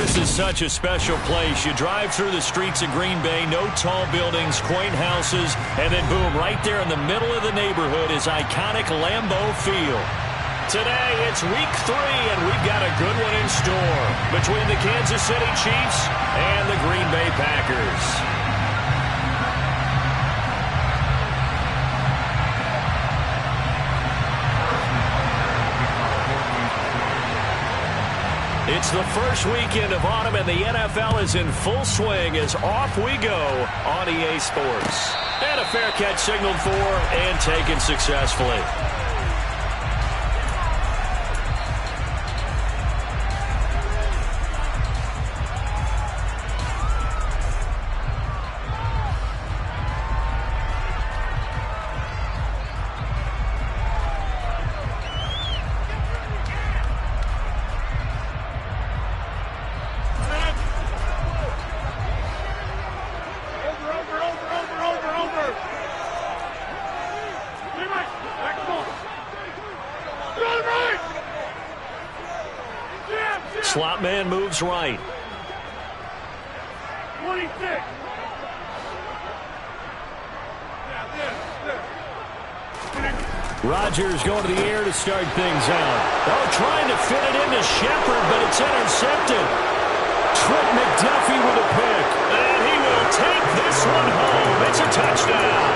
This is such a special place. You drive through the streets of Green Bay, no tall buildings, quaint houses, and then boom, right there in the middle of the neighborhood is iconic Lambeau Field. Today, it's week 3, and we've got a good one in store between the Kansas City Chiefs and the Green Bay Packers. It's the first weekend of autumn, and the NFL is in full swing as off we go on EA Sports. And a fair catch signaled for and taken successfully. Slot man moves right. 26. Rodgers going to the air to start things out. Oh, trying to fit it into Shepard, but it's intercepted. Trent McDuffie with a pick. And he will take this one home. It's a touchdown.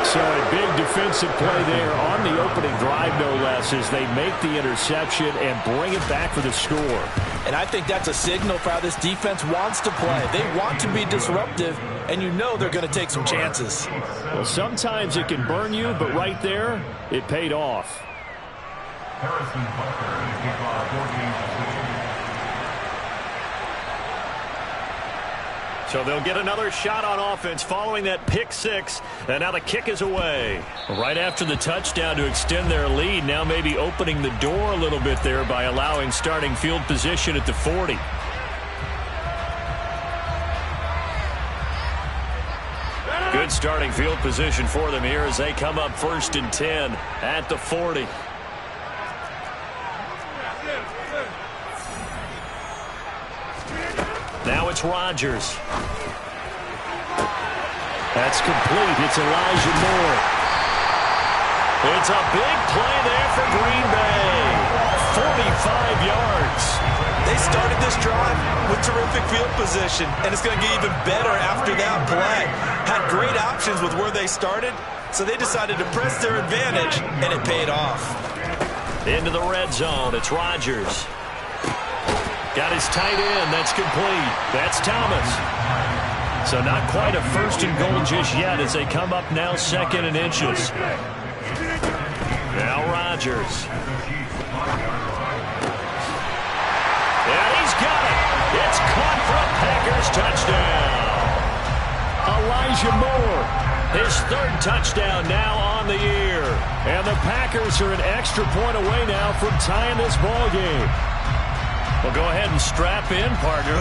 So a big defensive play there on the opening drive, no less, as they make the interception and bring it back for the score. And I think that's a signal for how this defense wants to play. They want to be disruptive, and you know they're going to take some chances. Well, sometimes it can burn you, but right there, it paid off. Harrison Butker, kickoff 14-6. So they'll get another shot on offense following that pick six. And now the kick is away. Right after the touchdown to extend their lead, now maybe opening the door a little bit there by allowing starting field position at the 40. Good starting field position for them here as they come up 1st and 10 at the 40. Now it's Rodgers. That's complete. It's Elijah Moore. It's a big play there for Green Bay. 45 yards. They started this drive with terrific field position, and it's going to get even better after that play. Had great options with where they started, so they decided to press their advantage, and it paid off. Into the red zone. It's Rodgers. Got his tight end. That's complete. That's Thomas. So not quite a 1st and goal just yet as they come up now 2nd and inches. Now Rodgers. And he's got it. It's caught for a Packers touchdown. Elijah Moore, his 3rd touchdown now on the year. And the Packers are an extra point away now from tying this ball game. Well, go ahead and strap in, partner.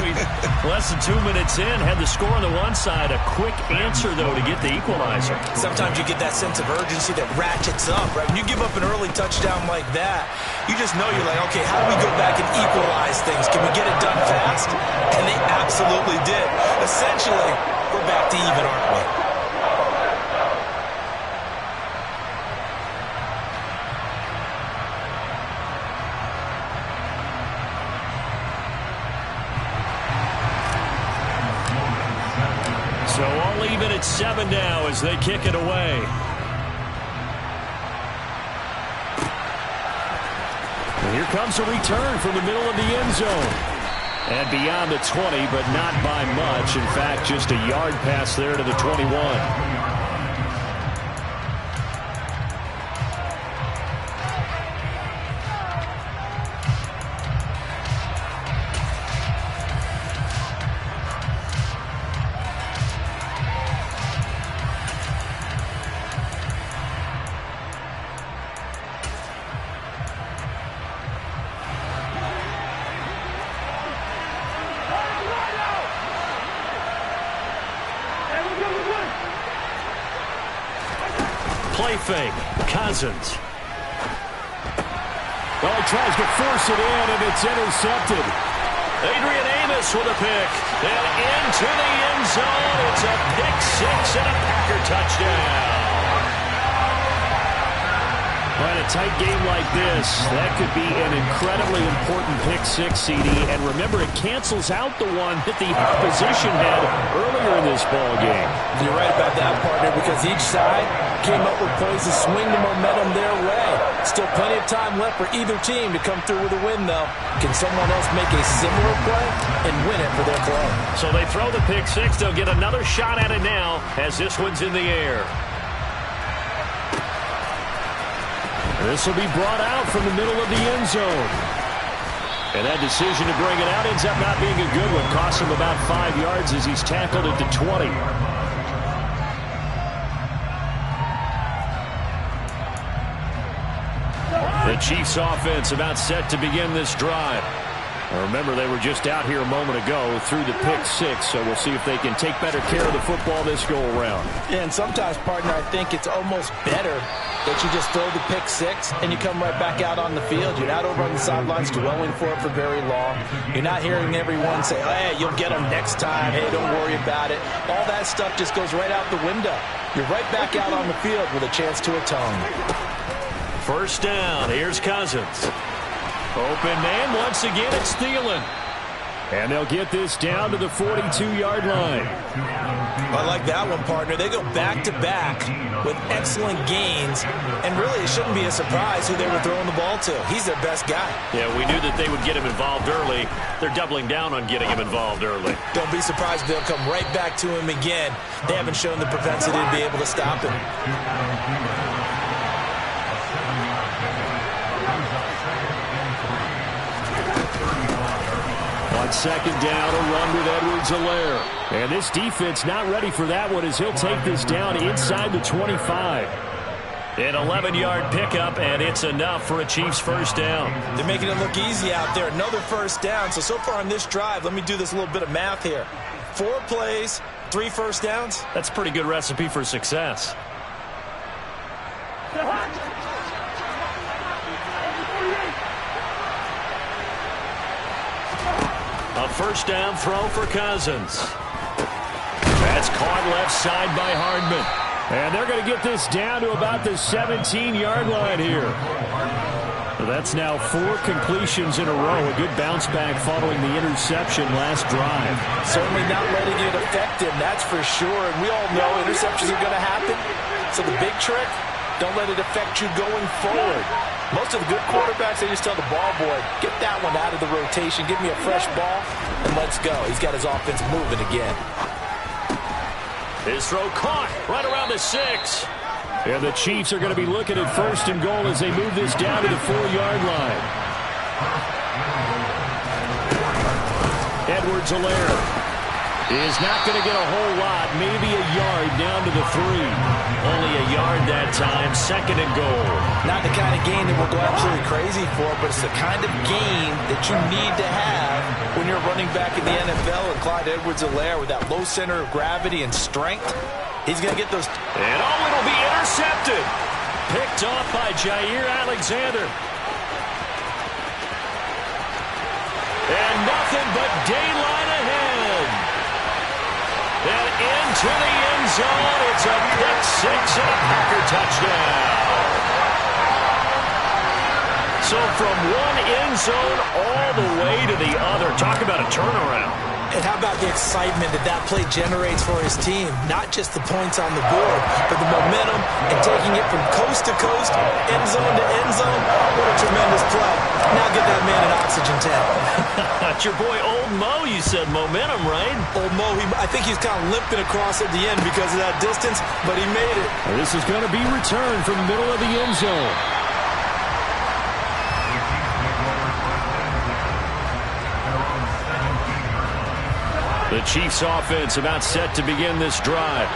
Less than 2 minutes in, had the score on the one side. A quick answer, though, to get the equalizer. Sometimes you get that sense of urgency that ratchets up, right? When you give up an early touchdown like that, you just know you're like, okay, how do we go back and equalize things? Can we get it done fast? And they absolutely did. Essentially, we're back to even, aren't we? So all even at 7 now as they kick it away. And here comes a return from the middle of the end zone. And beyond the 20, but not by much. In fact, just a yard pass there to the 21. Play fake. Cousins. Oh, he tries to force it in, and it's intercepted. Adrian Amos with a pick. And into the end zone. It's a pick six and a Packer touchdown. Well, in a tight game like this, that could be an incredibly important pick six, CD. And remember, it cancels out the one that the opposition had earlier in this ball game. You're right about that, partner, because each side came up with plays to swing the momentum their way. Still plenty of time left for either team to come through with a win, though. Can someone else make a similar play and win it for their club? So they throw the pick six. They'll get another shot at it now as this one's in the air. This will be brought out from the middle of the end zone. And that decision to bring it out ends up not being a good one. Costs him about 5 yards as he's tackled at the 20. The Chiefs offense about set to begin this drive. Now remember, they were just out here a moment ago through the pick six, so we'll see if they can take better care of the football this go-around. Yeah, and sometimes, partner, I think it's almost better that you just throw the pick six and you come right back out on the field. You're not over on the sidelines dwelling for it for very long. You're not hearing everyone say, hey, you'll get them next time. Hey, don't worry about it. All that stuff just goes right out the window. You're right back out on the field with a chance to atone. First down. Here's Cousins. Open man. Once again, it's Thielen. And they'll get this down to the 42-yard line. I like that one, partner. They go back-to-back with excellent gains. And really, it shouldn't be a surprise who they were throwing the ball to. He's their best guy. Yeah, we knew that they would get him involved early. They're doubling down on getting him involved early. Don't be surprised if they'll come right back to him again. They haven't shown the propensity to be able to stop him. On second down, a run with Edwards-Helaire. And this defense not ready for that one as he'll take this down inside the 25. An 11-yard pickup, and it's enough for a Chiefs first down. They're making it look easy out there. Another first down. So far on this drive, let me do this little bit of math here. 4 plays, 3 first downs. That's a pretty good recipe for success. A first down throw for Cousins. That's caught left side by Hardman. And they're going to get this down to about the 17-yard line here. That's now 4 completions in a row. A good bounce back following the interception last drive. Certainly not letting it affect him, that's for sure. And we all know interceptions are going to happen. So the big trick, don't let it affect you going forward. Most of the good quarterbacks, they just tell the ball boy, get that one out of the rotation, give me a fresh ball, and let's go. He's got his offense moving again. His throw caught right around the 6. And the Chiefs are going to be looking at first and goal as they move this down to the 4-yard line. Edwards-Helaire is not going to get a whole lot, maybe a yard down to the 3. Only a yard that time, second and goal. Not the kind of game that we'll go absolutely crazy for, but it's the kind of game that you need to have when you're running back in the NFL. And Clyde Edwards-Helaire with that low center of gravity and strength, he's going to get those. And it'll be intercepted. Picked off by Jair Alexander. And nothing but daylight ahead. And into the end zone, it's a pick 6 and a Packer touchdown. So from one end zone all the way to the other. Talk about a turnaround. And how about the excitement that play generates for his team? Not just the points on the board, but the momentum and taking it from coast to coast, end zone to end zone. What a tremendous play. Now get that man an oxygen tank. That's your boy Old Mo, you said momentum, right? Old Mo, I think he's kind of limping across at the end because of that distance, but he made it. Well, this is going to be returned from the middle of the end zone. The Chiefs offense about set to begin this drive.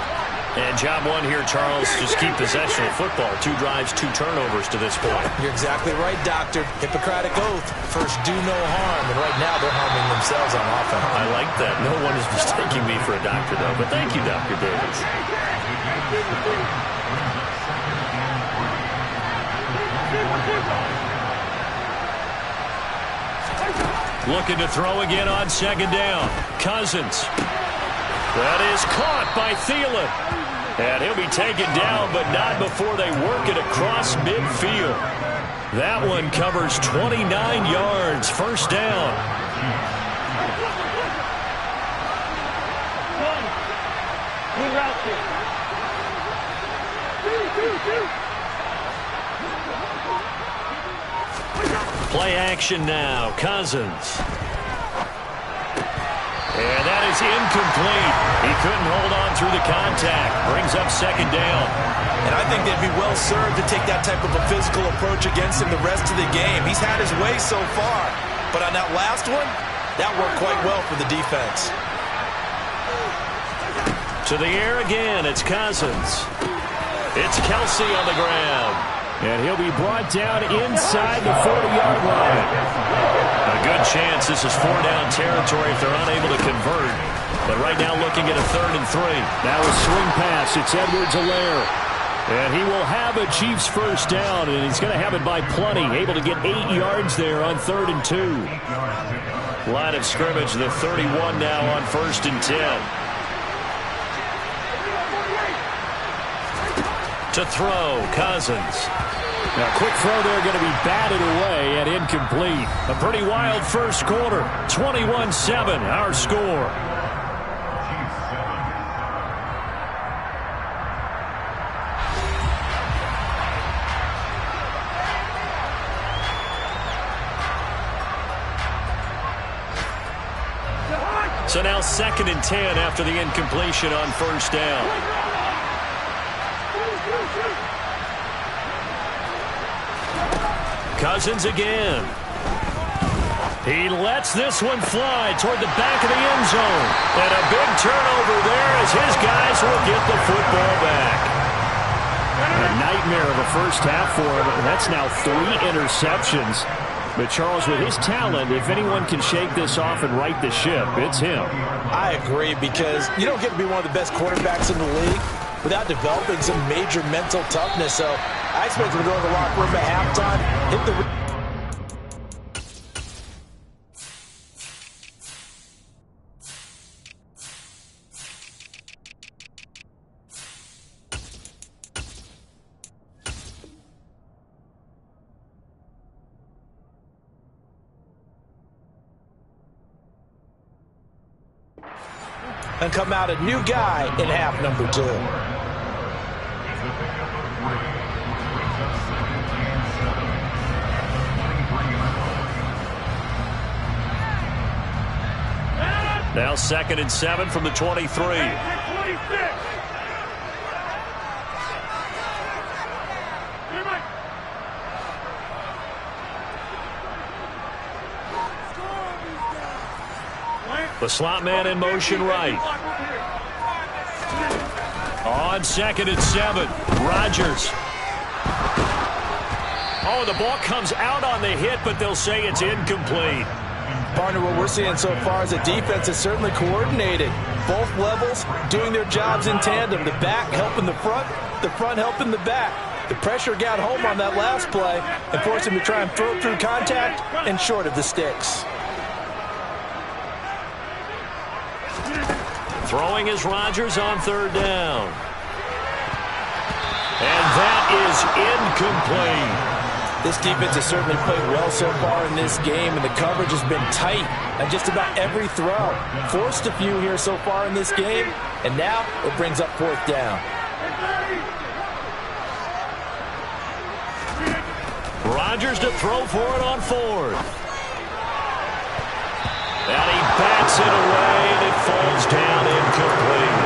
And job one here, Charles, just keep possession of football. 2 drives, 2 turnovers to this point. You're exactly right, Doctor. Hippocratic oath. First, do no harm. And right now, they're harming themselves on offense. I like that. No one is mistaking me for a doctor, though. But thank you, Dr. Davis. Looking to throw again on second down. Cousins. That is caught by Thielen. And he'll be taken down, but not before they work it across midfield. That one covers 29 yards. First down. Play action now. Cousins. And that is incomplete. He couldn't hold on through the contact. Brings up second down. And I think they'd be well served to take that type of a physical approach against him the rest of the game. He's had his way so far. But on that last one, that worked quite well for the defense. To the air again, it's Cousins. It's Kelsey on the ground. And he'll be brought down inside the 40-yard line. A good chance this is 4-down territory if they're unable to convert. But right now looking at a 3rd and 3. Now a swing pass. It's Edwards-Helaire. And he will have a Chiefs first down, and he's going to have it by plenty. Able to get 8 yards there on 3rd and 2. Line of scrimmage, the 31 now on 1st and 10. To throw, Cousins. Now, quick throw there going to be batted away and incomplete. A pretty wild first quarter. 21-7, our score. So now 2nd and 10 after the incompletion on first down. Cousins again. He lets this one fly toward the back of the end zone. And a big turnover there as his guys will get the football back. A nightmare of a first half for him. And that's now 3 interceptions. But Charles, with his talent, if anyone can shake this off and right the ship, it's him. I agree, because you don't get to be one of the best quarterbacks in the league without developing some major mental toughness. So I expect him to go to the locker room at halftime, hit the... and come out a new guy in half number 2. Now 2nd and 7 from the 23. The slot man in motion right. On 2nd and 7, Rodgers. Oh, the ball comes out on the hit, but they'll say it's incomplete. Partner, what we're seeing so far is a defense is certainly coordinated. Both levels doing their jobs in tandem. The back helping the front helping the back. The pressure got home on that last play and forced him to try and throw through contact and short of the sticks. Throwing is Rodgers on 3rd down. And that is incomplete. This defense has certainly played well so far in this game, and the coverage has been tight on just about every throw. Forced a few here so far in this game, and now it brings up 4th down. Rodgers to throw for it on 4th. And he bats it away, and it falls down incomplete.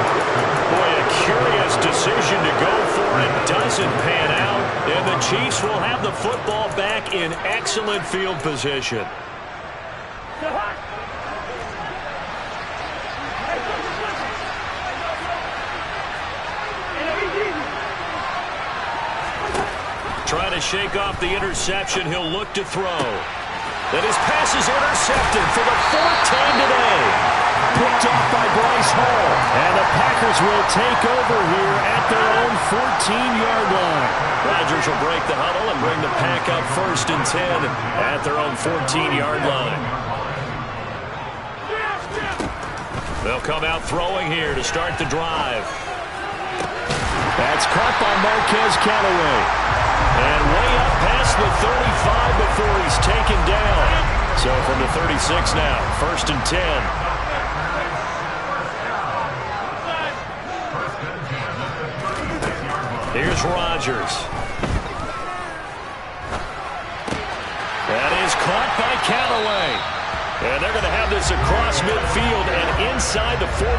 Boy, a curious decision to go for it. Doesn't pan out. And the Chiefs will have the football back in excellent field position. Trying to shake off the interception. He'll look to throw. And his pass is intercepted for the 4th time today. Picked off by Bryce Hall. And the Packers will take over here at their own 14-yard line. Rodgers will break the huddle and bring the pack up 1st and 10 at their own 14-yard line. They'll come out throwing here to start the drive. That's caught by Marquez Callaway. And way up past the 35 before he's taken down. So from the 36 now, 1st and 10. Here's Rodgers. That is caught by Callaway. And they're going to have this across midfield and inside the 45.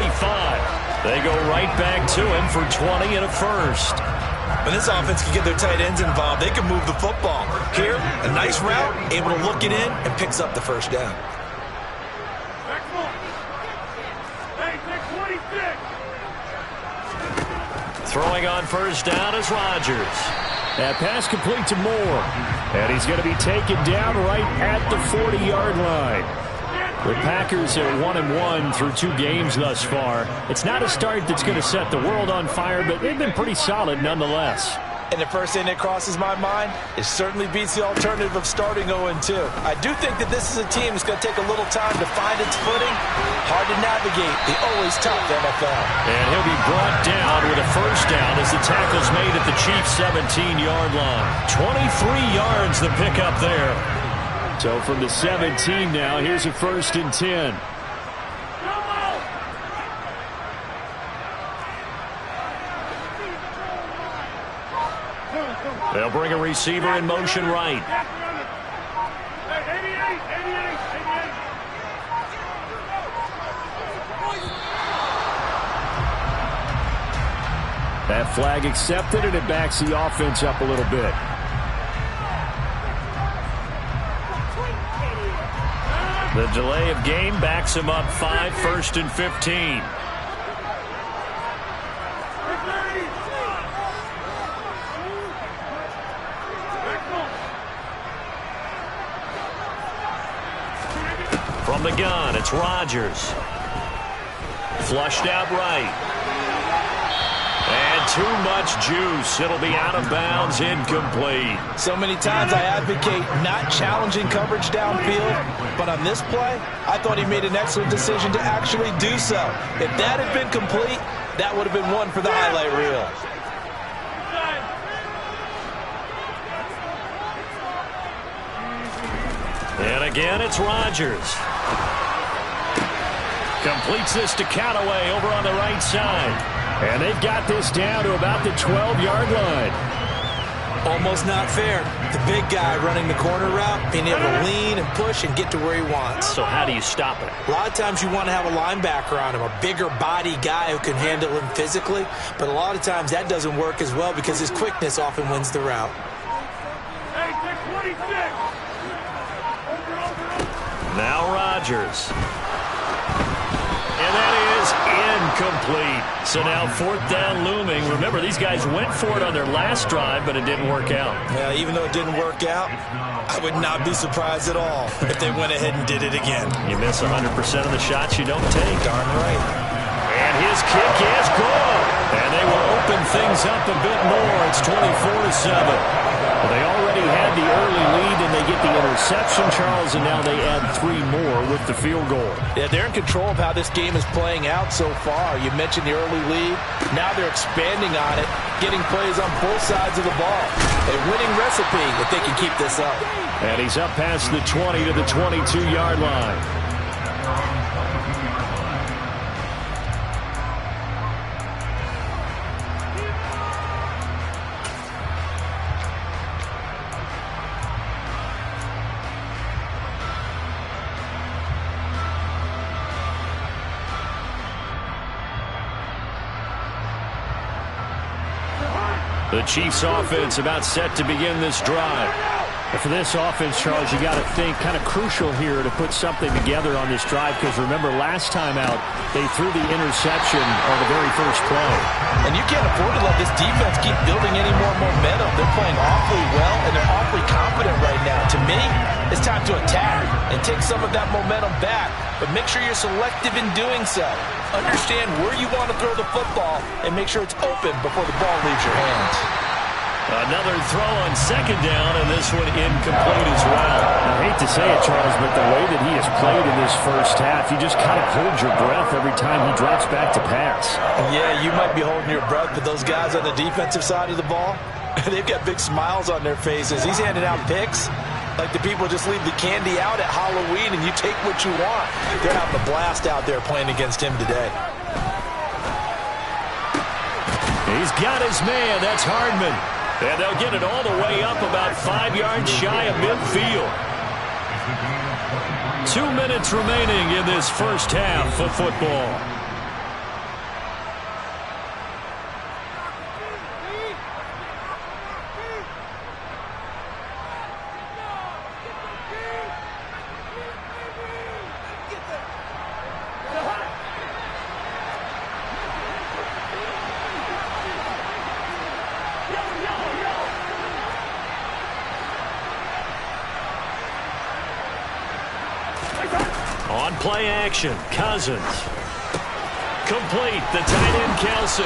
They go right back to him for 20 and a first. When this offense can get their tight ends involved, they can move the football. Here, a nice route, able to look it in, and picks up the first down. Throwing on first down is Rodgers. That pass complete to Moore. And he's going to be taken down right at the 40-yard line. The Packers are 1-1 through 2 games thus far. It's not a start that's going to set the world on fire, but they've been pretty solid nonetheless. And the first thing that crosses my mind, it certainly beats the alternative of starting 0-2. I do think that this is a team that's going to take a little time to find its footing. Hard to navigate the always tough NFL. And he'll be brought down with a first down as the tackle's made at the Chiefs' 17-yard line. 23 yards the pickup there. So from the 17 now, here's a 1st and 10. They'll bring a receiver in motion right. That flag accepted, and it backs the offense up a little bit. The delay of game backs him up 5, 1st and 15. From the gun, it's Rodgers. Flushed out right. And too much juice. It'll be out of bounds, incomplete. So many times I advocate not challenging coverage downfield, but on this play, I thought he made an excellent decision to actually do so. If that had been complete, that would have been one for the highlight reel. And again, it's Rodgers. Completes this to Callaway over on the right side. And they've got this down to about the 12-yard line. Almost not fair. The big guy running the corner route, being able to lean and push and get to where he wants. So how do you stop it? A lot of times you want to have a linebacker on him, a bigger body guy who can handle him physically. But a lot of times that doesn't work as well because his quickness often wins the route. Now Rodgers. And that is incomplete. So now 4th down looming. Remember, these guys went for it on their last drive, but it didn't work out. Yeah, even though it didn't work out, I would not be surprised at all if they went ahead and did it again. You miss 100% of the shots you don't take. Darn right. And his kick is good. And they will open things up a bit more. It's 24-7. Well, they already had the early lead, and they get the interception, Charles, and now they add 3 more with the field goal. Yeah, they're in control of how this game is playing out so far. You mentioned the early lead. Now they're expanding on it, getting plays on both sides of the ball. A winning recipe if they can keep this up. And he's up past the 20 to the 22-yard line. The Chiefs offense about set to begin this drive. But for this offense, Charles, you got to think kind of crucial here to put something together on this drive because remember last time out they threw the interception on the very first play. And you can't afford to let this defense keep building any more momentum. They're playing awfully well and they're awfully confident right now. To me, it's time to attack and take some of that momentum back. But make sure you're selective in doing so. Understand where you want to throw the football and make sure it's open before the ball leaves your hands. Another throw on second down, and this one incomplete as well. I hate to say it, Charles, but the way that he has played in this first half, you just kind of hold your breath every time he drops back to pass. Yeah, you might be holding your breath, but those guys on the defensive side of the ball, they've got big smiles on their faces. He's handing out picks like the people just leave the candy out at Halloween and you take what you want. They're having a blast out there playing against him today. He's got his man. That's Hardman. And they'll get it all the way up about 5 yards shy of midfield. 2 minutes remaining in this first half of football. On play action, Cousins. Complete, the tight end, Kelsey.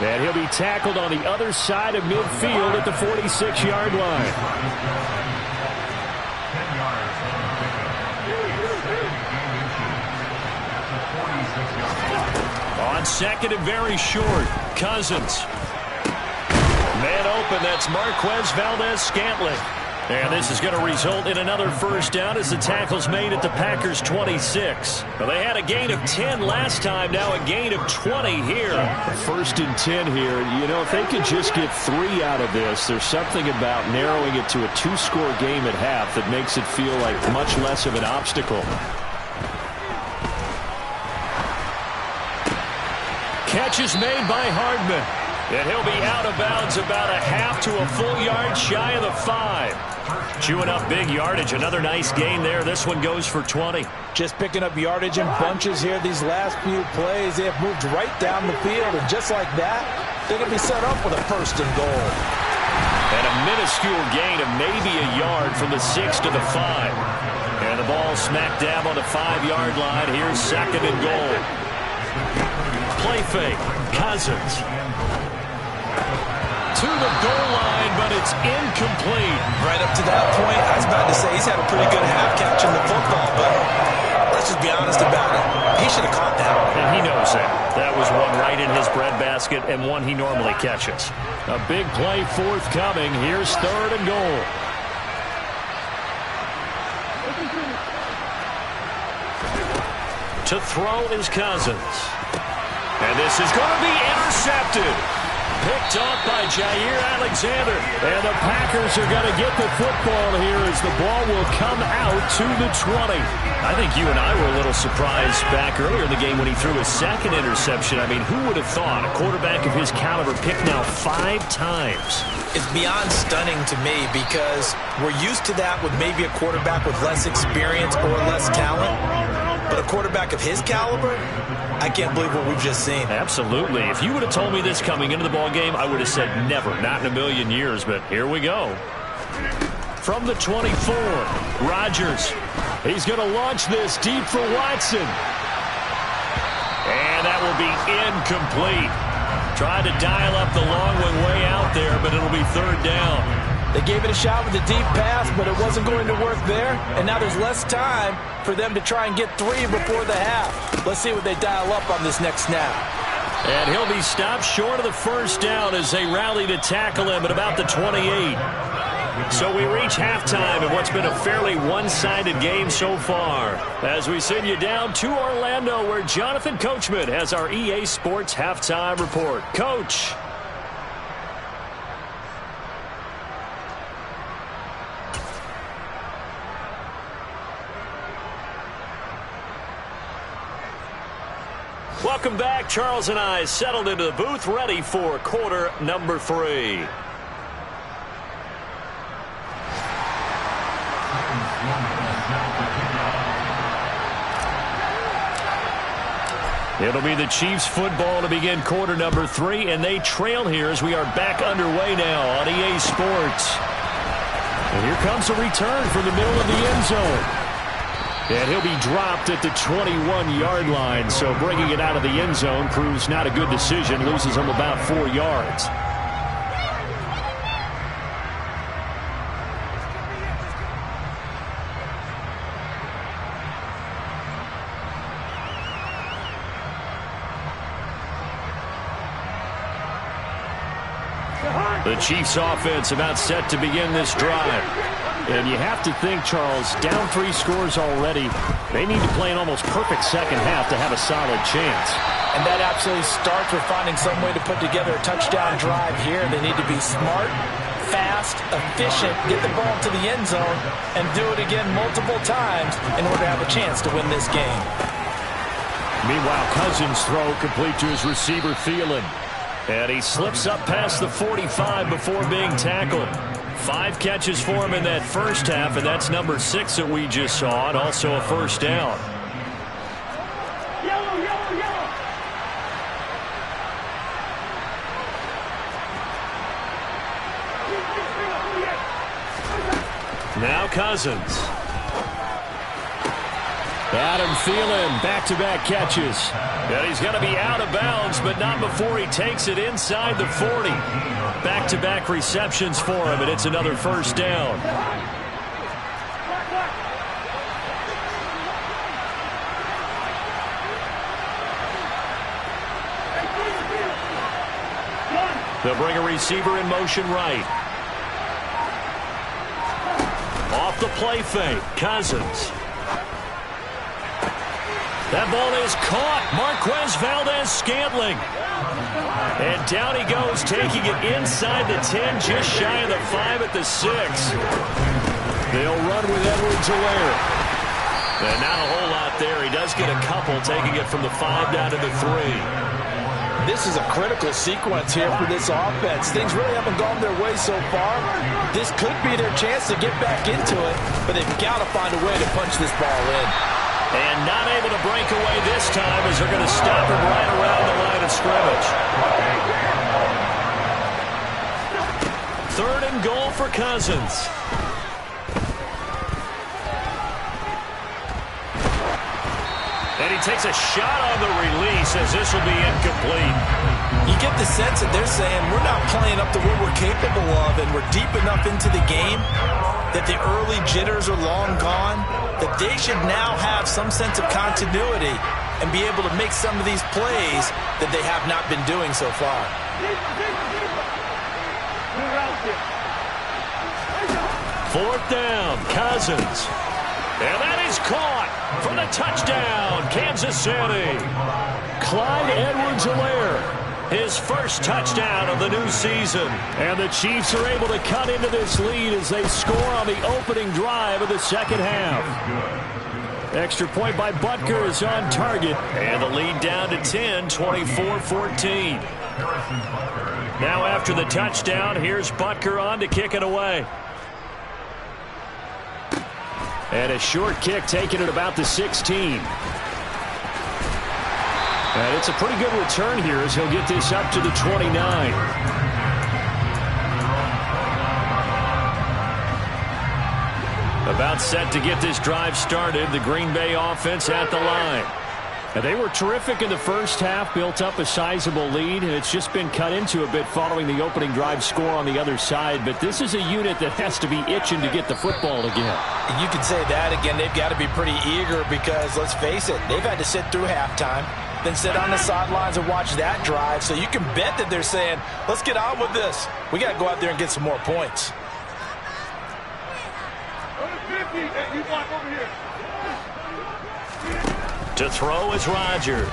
And he'll be tackled on the other side of midfield at the 46-yard line. 10 yards. On second and very short, Cousins. Man open, that's Marquez Valdez-Scantling. And this is going to result in another first down as the tackle's made at the Packers' 26. Well, they had a gain of 10 last time, now a gain of 20 here. First and 10 here. You know, if they could just get 3 out of this, there's something about narrowing it to a 2-score game at half that makes it feel like much less of an obstacle. Catch is made by Hardman. And he'll be out of bounds about a half to a full yard shy of the 5. Chewing up big yardage. Another nice gain there. This one goes for 20. Just picking up yardage in bunches here these last few plays. They have moved right down the field. And just like that, they're going to be set up with a first and goal. And a minuscule gain of maybe a yard from the 6 to the 5. And the ball smack dab on the 5-yard line. Here's second and goal. Play fake. Cousins. To the goal line, but it's incomplete. Right up to that point, I was about to say he's had a pretty good half catching the football, but let's just be honest about it. He should have caught that one. And he knows that. That was one right in his breadbasket and one he normally catches. A big play forthcoming. Here's third and goal. To throw is Cousins. And this is going to be intercepted. Picked off by Jair Alexander. And the Packers are going to get the football here as the ball will come out to the 20. I think you and I were a little surprised back earlier in the game when he threw his second interception. I mean, who would have thought a quarterback of his caliber picked now 5 times? It's beyond stunning to me because we're used to that with maybe a quarterback with less experience or less talent. But a quarterback of his caliber, I can't believe what we've just seen. Absolutely. If you would have told me this coming into the ball game, I would have said never, not in a million years. But here we go. From the 24, Rodgers. He's going to launch this deep for Watson. And that will be incomplete. Tried to dial up the long one way out there, but it'll be third down. They gave it a shot with a deep pass, but it wasn't going to work there. And now there's less time for them to try and get 3 before the half. Let's see what they dial up on this next snap. And he'll be stopped short of the first down as they rally to tackle him at about the 28. So we reach halftime in what's been a fairly one-sided game so far. As we send you down to Orlando, where Jonathan Coachman has our EA Sports Halftime Report. Coach. Welcome back. Charles and I settled into the booth, ready for quarter number 3. It'll be the Chiefs football to begin quarter number 3, and they trail here as we are back underway now on EA Sports. And here comes a return from the middle of the end zone. And he'll be dropped at the 21-yard line, so bringing it out of the end zone proves not a good decision, loses him about 4 yards. The Chiefs offense about set to begin this drive. And you have to think, Charles, down 3 scores already. They need to play an almost perfect second half to have a solid chance. And that absolutely starts with finding some way to put together a touchdown drive here. They need to be smart, fast, efficient, get the ball to the end zone, and do it again multiple times in order to have a chance to win this game. Meanwhile, Cousins' throw complete to his receiver, Thielen. And he slips up past the 45 before being tackled. 5 catches for him in that first half, and that's number 6 that we just saw, and also a first down. Yellow, yellow, yellow. Now Cousins. Adam Thielen, back-to-back catches. And he's going to be out of bounds, but not before he takes it inside the 40. Back-to-back receptions for him, and it's another first down. They'll bring a receiver in motion right. Off the play fake, Cousins. That ball is caught. Marquez Valdez-Scantling. And down he goes, taking it inside the 10, just shy of the 5 at the 6. They'll run with Edwards-Helaire. And not a whole lot there. He does get a couple, taking it from the 5 down to the 3. This is a critical sequence here for this offense. Things really haven't gone their way so far. This could be their chance to get back into it, but they've got to find a way to punch this ball in. And not able to break away this time as they're going to stop him right around the line of scrimmage. 3rd and goal for Cousins. And he takes a shot on the release as this will be incomplete. You get the sense that they're saying we're not playing up to what we're capable of, and we're deep enough into the game that the early jitters are long gone, that they should now have some sense of continuity and be able to make some of these plays that they have not been doing so far. 4th down, Cousins. And that is caught for the touchdown, Kansas City. Clyde Edwards-Helaire. His first touchdown of the new season. And the Chiefs are able to cut into this lead as they score on the opening drive of the second half. Extra point by Butker is on target. And the lead down to 10, 24-14. Now after the touchdown, here's Butker on to kick it away. And a short kick taken at about the 16. And it's a pretty good return here as he'll get this up to the 29. About set to get this drive started, the Green Bay offense at the line. And they were terrific in the first half, built up a sizable lead, and it's just been cut into a bit following the opening drive score on the other side. But this is a unit that has to be itching to get the football again. You can say that again. They've got to be pretty eager because, let's face it, they've had to sit through halftime, then sit on the sidelines and watch that drive. So you can bet that they're saying, let's get on with this. We got to go out there and get some more points. To throw is Rodgers.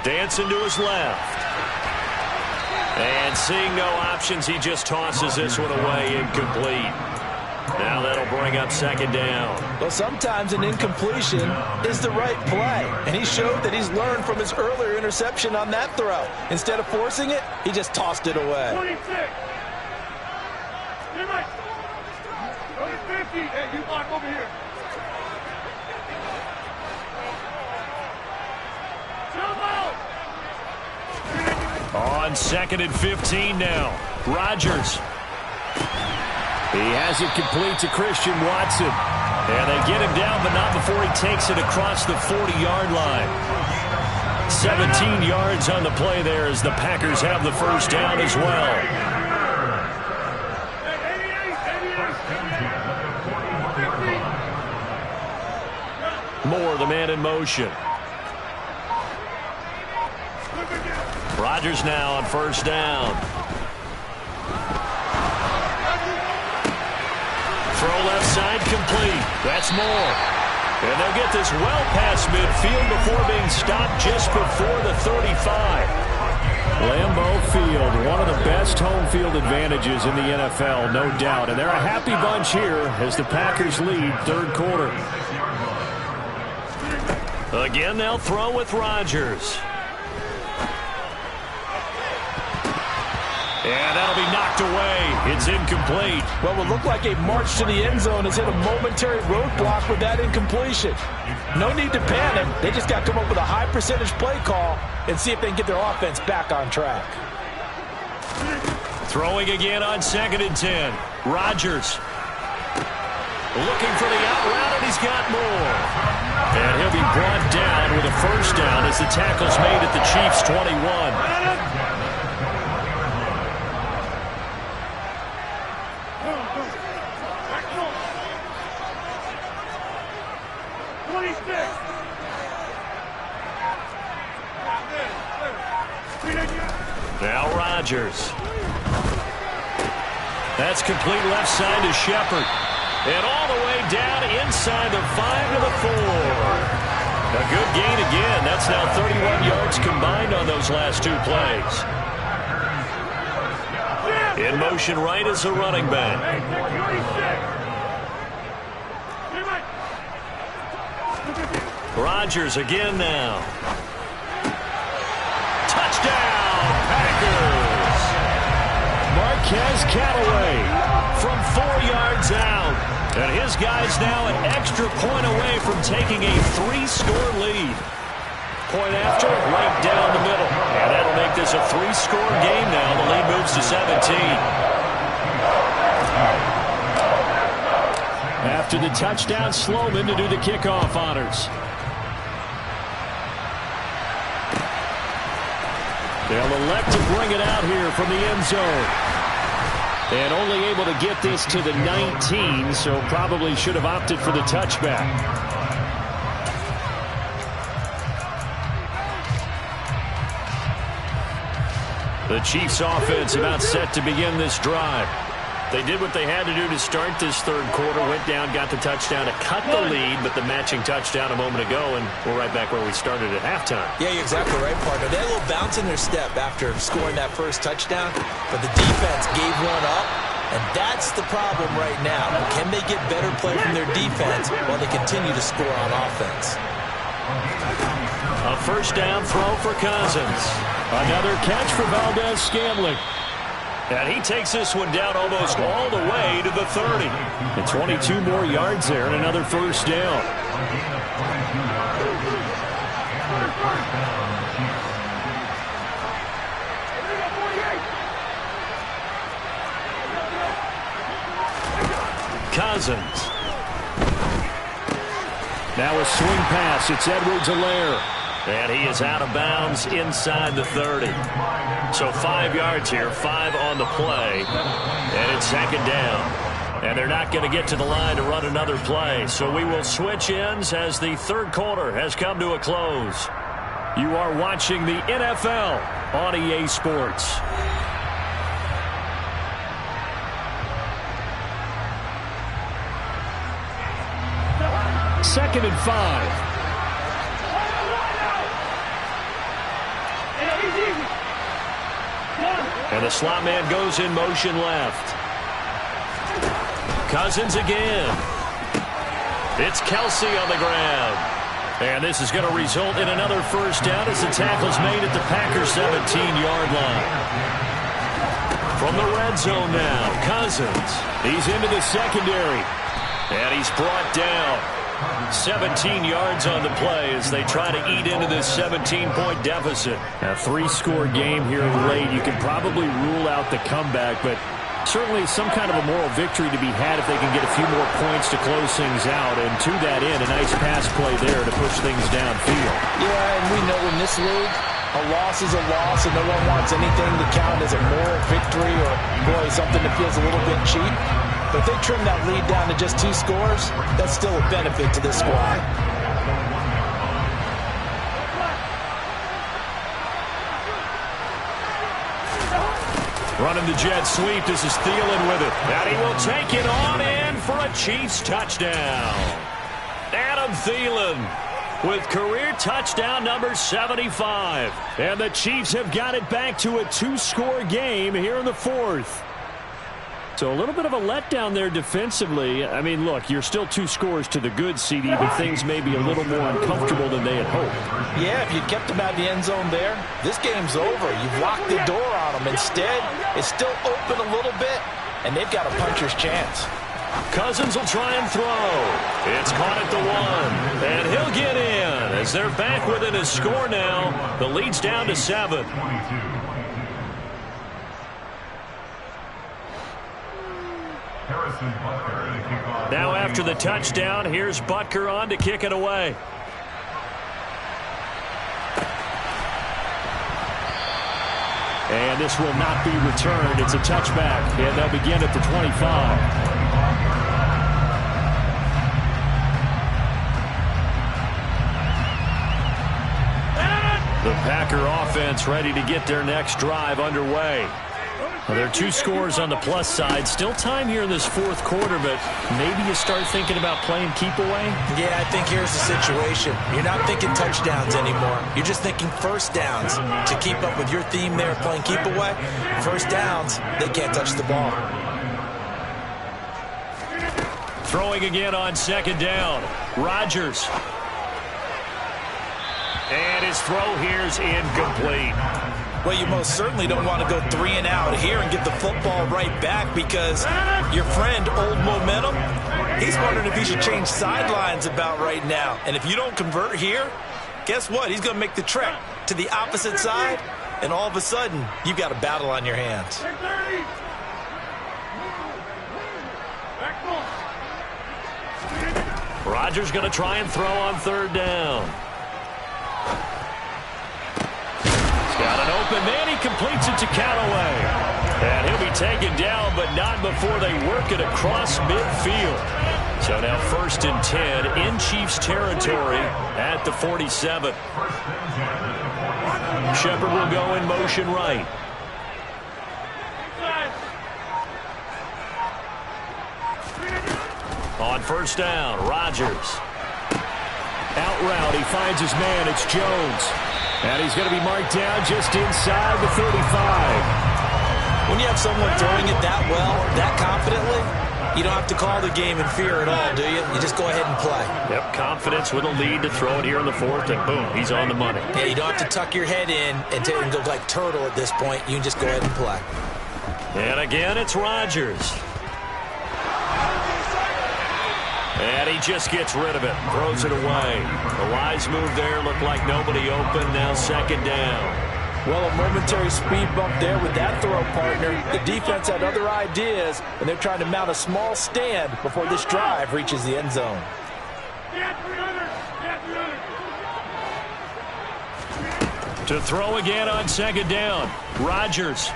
Dancing to his left. And seeing no options, he just tosses this one away, incomplete. Now that'll bring up 2nd down. Well, sometimes an incompletion is the right play. And he showed that he's learned from his earlier interception on that throw. Instead of forcing it, he just tossed it away. 26. You're right. 50. Hey, you block over here. On 2nd and 15 now. Rodgers. He has it complete to Christian Watson. And they get him down, but not before he takes it across the 40-yard line. 17 yards on the play there as the Packers have the first down as well. Moore, the man in motion. Rodgers now on first down. Throw left side complete. That's Moore. And they'll get this well past midfield before being stopped just before the 35. Lambeau Field, one of the best home field advantages in the NFL, no doubt. And they're a happy bunch here as the Packers lead third quarter. Again, they'll throw with Rodgers. And that'll be knocked away. It's incomplete. Well, it looked like a march to the end zone has hit a momentary roadblock with that incompletion. No need to panic. They just got to come up with a high percentage play call and see if they can get their offense back on track. Throwing again on 2nd and 10. Rodgers looking for the out route, and he's got more. And he'll be brought down with a first down as the tackle's made at the Chiefs' 21. Now Rodgers. That's complete left side to Shepard. And all the way down inside the 5 to the 4. A good gain again. That's now 31 yards combined on those last two plays. In motion right as a running back. Rodgers again now. Touchdown, Packers! Marquez Callaway from 4 yards out. And his guy's now an extra point away from taking a 3-score lead. Point after, right down the middle. And that'll make this a 3-score game now. The lead moves to 17. After the touchdown, Sloman to do the kickoff honors. They'll elect to bring it out here from the end zone. And only able to get this to the 19, so probably should have opted for the touchback. The Chiefs offense about set to begin this drive. They did what they had to do to start this third quarter. Went down, got the touchdown to cut the lead, but the matching touchdown a moment ago, and we're right back where we started at halftime. Yeah, you're exactly right, partner. They had a little bounce in their step after scoring that first touchdown, but the defense gave one up, and that's the problem right now. Can they get better play from their defense while they continue to score on offense? A first down throw for Cousins. Another catch for Valdez-Scantling. And he takes this one down almost all the way to the 30. And 22 more yards there and another first down. Cousins. Now a swing pass. It's Edwards-Helaire. And he is out of bounds inside the 30. So 5 yards here, 5 on the play. And it's second down. And they're not going to get to the line to run another play. So we will switch ends as the third quarter has come to a close. You are watching the NFL on EA Sports. Second and 5. And the slot man goes in motion left. Cousins again. It's Kelsey on the ground. And this is going to result in another first down as the tackle's made at the Packers' 17-yard line. From the red zone now, Cousins. He's into the secondary. And he's brought down. 17 yards on the play as they try to eat into this 17-point deficit. A 3-score game here late. You can probably rule out the comeback, but certainly some kind of a moral victory to be had if they can get a few more points to close things out. And to that end, a nice pass play there to push things downfield. Yeah, and we know in this league, a loss is a loss, and no one wants anything to count as a moral victory or, boy, something that feels a little bit cheap. But if they trim that lead down to just 2 scores, that's still a benefit to this squad. Running the jet sweep. This is Thielen with it. And he will take it on in for a Chiefs touchdown. Adam Thielen with career touchdown number 75. And the Chiefs have got it back to a 2-score game here in the fourth. So a little bit of a letdown there defensively. I mean, look, you're still 2 scores to the good, CD, but things may be a little more uncomfortable than they had hoped. Yeah, if you kept them out of the end zone there, this game's over. You've locked the door on them. Instead, it's still open a little bit, and they've got a puncher's chance. Cousins will try and throw. It's caught at the 1, and he'll get in as they're back within a score now. The lead's down to 7. Now after the touchdown, here's Butker on to kick it away. And this will not be returned. It's a touchback, and they'll begin at the 25. The Packer offense ready to get their next drive underway. Well, there are 2 scores on the plus side. Still time here in this fourth quarter, but maybe you start thinking about playing keep away? Yeah, I think here's the situation. You're not thinking touchdowns anymore. You're just thinking first downs. To keep up with your theme there, playing keep away, first downs, they can't touch the ball. Throwing again on second down. Rodgers. And his throw here's incomplete. Well, you most certainly don't want to go 3 and out here and get the football right back because your friend, Old Momentum, he's wondering if he should change sidelines about right now. And if you don't convert here, guess what? He's going to make the trek to the opposite side, and all of a sudden, you've got a battle on your hands. Rodgers going to try and throw on third down. Got an open man. He completes it to Callaway. And he'll be taken down, but not before they work it across midfield. So now 1st and 10 in Chiefs territory at the 47. Shepard will go in motion right. On first down, Rodgers. Out route, he finds his man. It's Jones. And he's going to be marked down just inside the 35. When you have someone throwing it that well, that confidently, you don't have to call the game in fear at all, do you? You just go ahead and play. Yep, confidence with a lead to throw it here in the fourth, and boom, he's on the money. Yeah, you don't have to tuck your head in and go like turtle at this point. You can just go ahead and play. And again, it's Rodgers. And he just gets rid of it, throws it away. The wise move there, looked like nobody open, now second down. Well, a momentary speed bump there with that throw, partner. The defense had other ideas, and they're trying to mount a small stand before this drive reaches the end zone. To throw again on second down, Rodgers.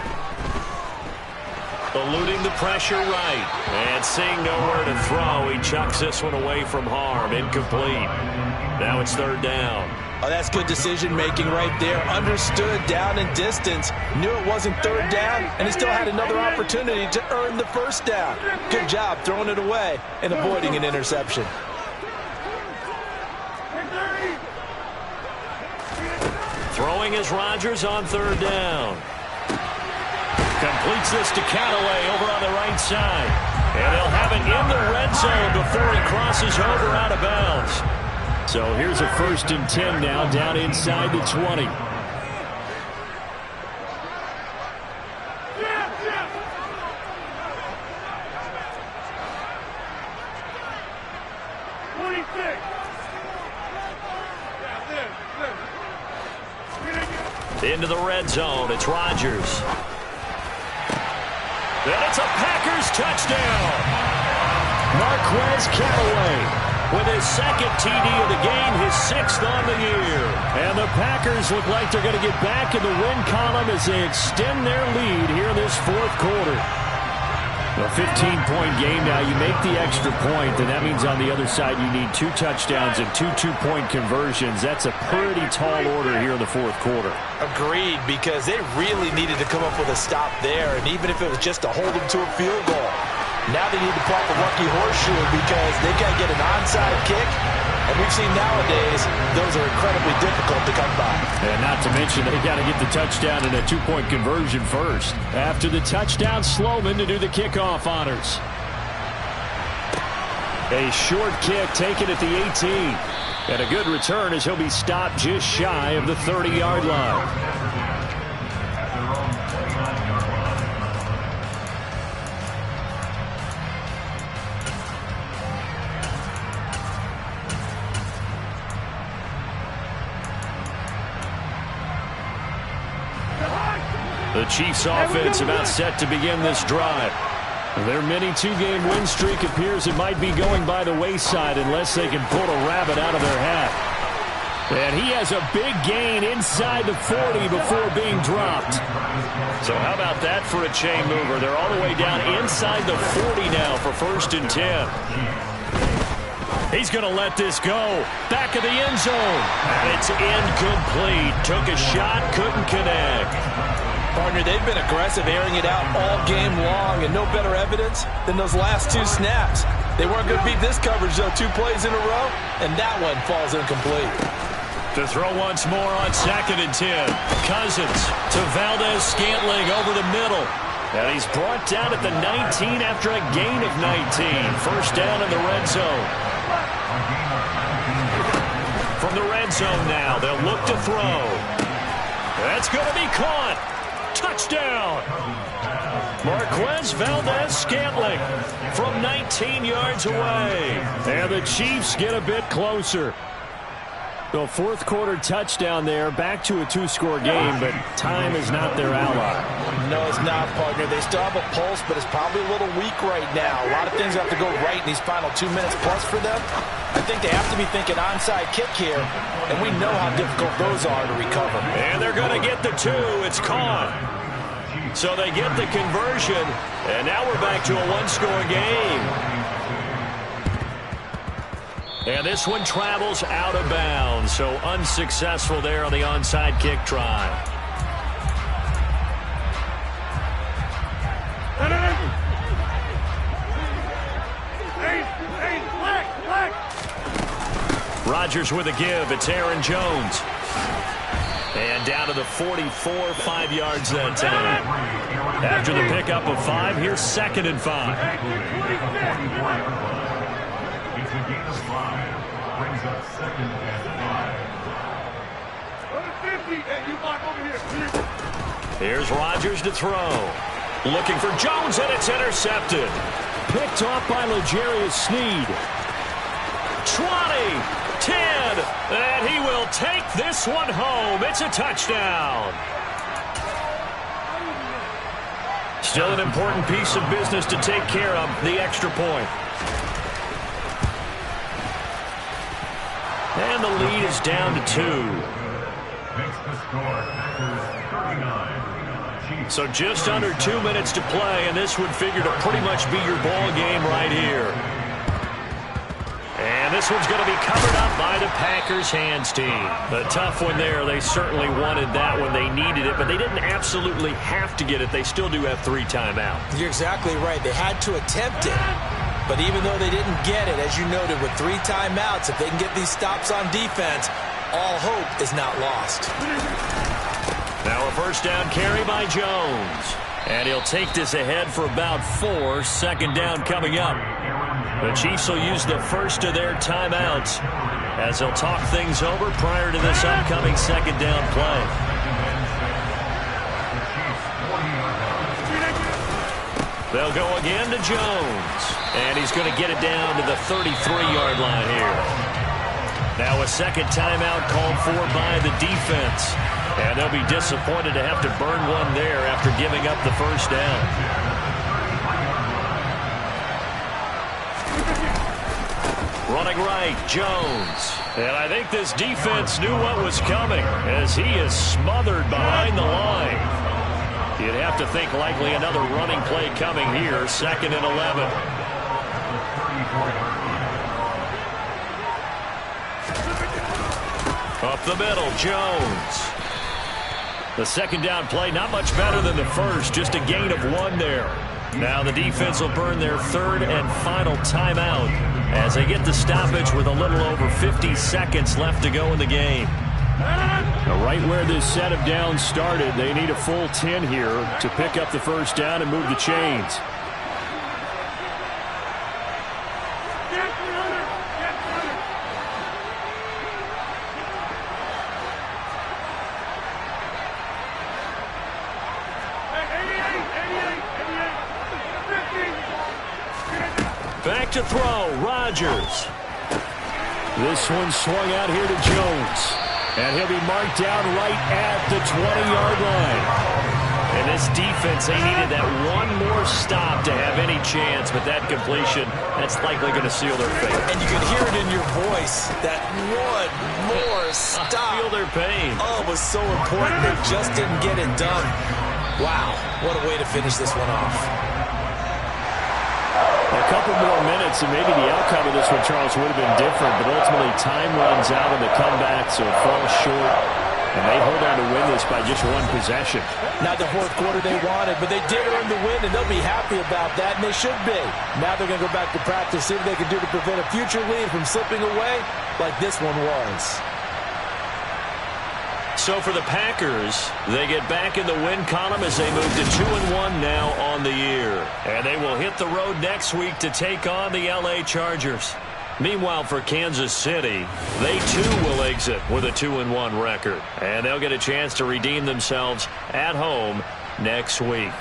Eluding the pressure right. And seeing nowhere to throw, he chucks this one away from harm. Incomplete. Now it's third down. Oh, that's good decision-making right there. Understood down and distance. Knew it wasn't third down, and he still had another opportunity to earn the first down. Good job throwing it away and avoiding an interception. Throwing is Rodgers on third down. Completes this to Callaway over on the right side. And they'll have it in the red zone before he crosses over out of bounds. So here's a 1st and 10 now, down inside the 20. Into the red zone, it's Rodgers. And it's a Packers touchdown. Marquez Callaway with his second TD of the game, his 6th on the year. And the Packers look like they're going to get back in the win column as they extend their lead here in this fourth quarter. A 15-point game now. You make the extra point, and that means on the other side you need 2 touchdowns and 2 two-point conversions. That's a pretty tall order here in the fourth quarter. Agreed, because they really needed to come up with a stop there, and even if it was just to hold them to a field goal. Now they need to pull the lucky horseshoe because they've got to get an onside kick. And we've seen nowadays those are incredibly difficult to come by. And not to mention they've got to get the touchdown and a 2-point conversion first. After the touchdown, Sloman to do the kickoff honors. A short kick taken at the 18. And a good return as he'll be stopped just shy of the 30-yard line. The Chiefs offense about set to begin this drive. Their mini 2-game win streak appears it might be going by the wayside unless they can pull a rabbit out of their hat. And he has a big gain inside the 40 before being dropped. So how about that for a chain mover? They're all the way down inside the 40 now for 1st and 10. He's going to let this go. Back of the end zone. And it's incomplete. Took a shot, couldn't connect. Partner, they've been aggressive, airing it out all game long, and no better evidence than those last 2 snaps. They weren't going to beat this coverage, though, 2 plays in a row, and that one falls incomplete. To throw once more on 2nd and 10. Cousins to Valdez-Scantling over the middle. And he's brought down at the 19 after a gain of 19. First down in the red zone. From the red zone now, they'll look to throw. That's going to be caught. Touchdown! Marquez Valdez-Scantling from 19 yards away. And the Chiefs get a bit closer. The fourth quarter touchdown there, back to a 2-score game, but time is not their ally. No, it's not, partner. They still have a pulse, but it's probably a little weak right now. A lot of things have to go right in these final 2 minutes plus for them. I think they have to be thinking onside kick here, and we know how difficult those are to recover. And they're going to get the 2. It's caught. So they get the conversion, and now we're back to a 1-score game. And this one travels out of bounds, so unsuccessful there on the onside kick try. Rodgers with a give. It's Aaron Jones. And down to the 44, 5 yards that time. After the pickup of 5, here's 2nd and 5. Brings up 2nd and 5. Here's Rodgers to throw. Looking for Jones, and it's intercepted. Picked off by L'Jarius Sneed. 20, 10, and he will take this one home. It's a touchdown. Still an important piece of business to take care of, the extra point. And the lead is down to 2. Makes the score Packers 39. So just under 2 minutes to play, and this would figure to pretty much be your ball game right here. And this one's going to be covered up by the Packers hands team. A tough one there. They certainly wanted that when they needed it, but they didn't absolutely have to get it. They still do have 3 timeouts. You're exactly right. They had to attempt it. But even though they didn't get it, as you noted, with 3 timeouts, if they can get these stops on defense, all hope is not lost. Now a first down carry by Jones. And he'll take this ahead for about 4. 2nd down coming up. The Chiefs will use the first of their timeouts as they'll talk things over prior to this upcoming 2nd down play. They'll go again to Jones. And he's going to get it down to the 33-yard line here. Now a second timeout called for by the defense. And they'll be disappointed to have to burn one there after giving up the first down. Running right, Jones. And I think this defense knew what was coming as he is smothered behind the line. You'd have to think likely another running play coming here, 2nd and 11. Up the middle, Jones. The 2nd down play, not much better than the first, just a gain of 1 there. Now the defense will burn their 3rd and final timeout as they get the stoppage with a little over 50 seconds left to go in the game. Now right where this set of downs started, they need a full 10 here to pick up the 1st down and move the chains. Back to throw, Rodgers. This one swung out here to Jones. And he'll be marked down right at the 20-yard line. And this defense, they needed that one more stop to have any chance, but that completion, that's likely going to seal their fate. And you can hear it in your voice, that one more stop. I feel their pain. Oh, it was so important. They just didn't get it done. Wow, what a way to finish this one off. A couple more minutes, and maybe the outcome of this one, Charles, would have been different. But ultimately, time runs out on the comeback, so it falls short. And they hold on to win this by just 1 possession. Not the 4th quarter they wanted, but they did earn the win, and they'll be happy about that, and they should be. Now they're going to go back to practice, see what they can do to prevent a future lead from slipping away like this one was. So for the Packers, they get back in the win column as they move to 2-1 now on the year. And they will hit the road next week to take on the LA Chargers. Meanwhile, for Kansas City, they too will exit with a 2-1 record. And they'll get a chance to redeem themselves at home next week.